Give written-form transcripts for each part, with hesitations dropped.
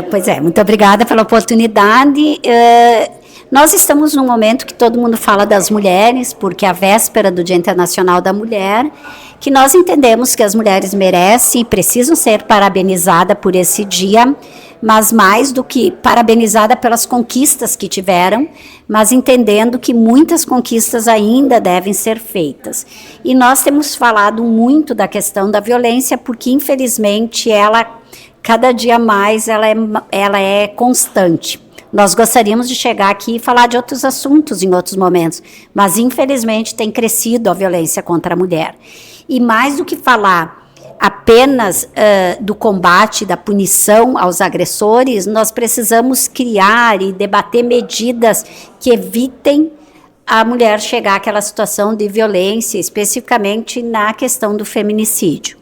Pois é, muito obrigada pela oportunidade. Nós estamos num momento que todo mundo fala das mulheres, porque é a véspera do Dia Internacional da Mulher, que nós entendemos que as mulheres merecem e precisam ser parabenizadas por esse dia, mas mais do que parabenizada pelas conquistas que tiveram, mas entendendo que muitas conquistas ainda devem ser feitas. E nós temos falado muito da questão da violência, porque infelizmente cada dia mais ela é constante. Nós gostaríamos de chegar aqui e falar de outros assuntos em outros momentos, mas infelizmente tem crescido a violência contra a mulher. E mais do que falar apenas do combate, da punição aos agressores, nós precisamos criar e debater medidas que evitem a mulher chegar àquela situação de violência, especificamente na questão do feminicídio.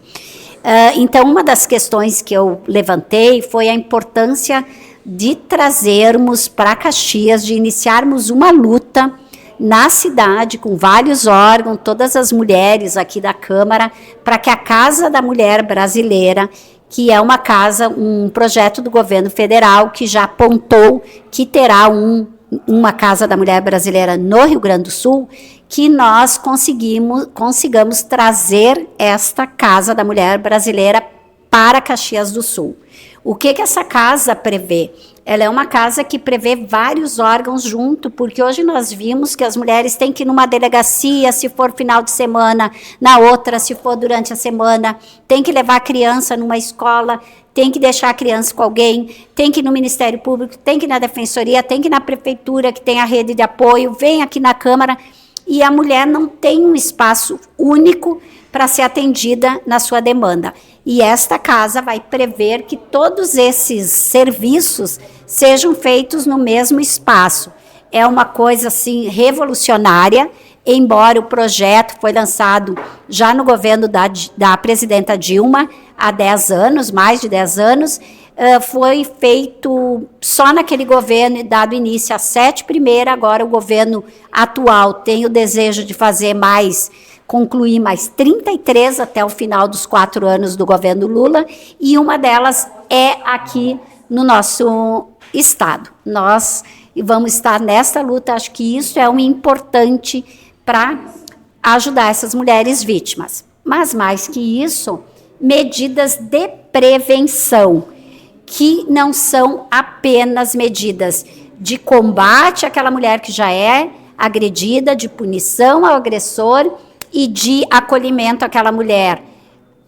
Então, uma das questões que eu levantei foi a importância de trazermos para Caxias, de iniciarmos uma luta na cidade, com vários órgãos, todas as mulheres aqui da Câmara, para que a Casa da Mulher Brasileira, que é um projeto do governo federal, que já apontou que terá uma Casa da Mulher Brasileira no Rio Grande do Sul, que nós consigamos trazer esta Casa da Mulher Brasileira para Caxias do Sul. O que essa casa prevê? Ela é uma casa que prevê vários órgãos junto, porque hoje nós vimos que as mulheres têm que ir numa delegacia, se for final de semana, na outra, se for durante a semana, tem que levar a criança numa escola, tem que deixar a criança com alguém, tem que ir no Ministério Público, tem que ir na Defensoria, tem que ir na Prefeitura, que tem a rede de apoio, vem aqui na Câmara, e a mulher não tem um espaço único para ser atendida na sua demanda. E esta casa vai prever que todos esses serviços sejam feitos no mesmo espaço. É uma coisa assim revolucionária, embora o projeto foi lançado já no governo da presidenta Dilma há 10 anos, mais de 10 anos, foi feito só naquele governo e dado início a 7 primeiras, agora o governo atual tem o desejo de fazer concluir mais 33 até o final dos 4 anos do governo Lula, e uma delas é aqui no nosso estado. Nós vamos estar nesta luta, acho que isso é importante para ajudar essas mulheres vítimas. Mas, mais que isso, medidas de prevenção, que não são apenas medidas de combate àquela mulher que já é agredida, de punição ao agressor, e de acolhimento àquela mulher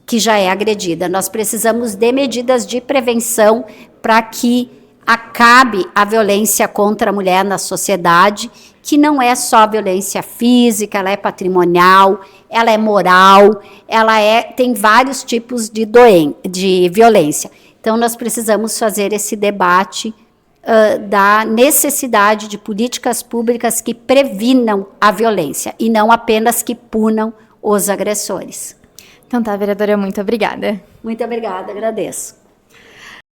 que já é agredida. Nós precisamos de medidas de prevenção para que acabe a violência contra a mulher na sociedade, que não é só violência física, ela é patrimonial, ela é moral, tem vários tipos de violência. Então, nós precisamos fazer esse debate da necessidade de políticas públicas que previnam a violência e não apenas que punam os agressores. Então tá, vereadora, muito obrigada. Muito obrigada, agradeço.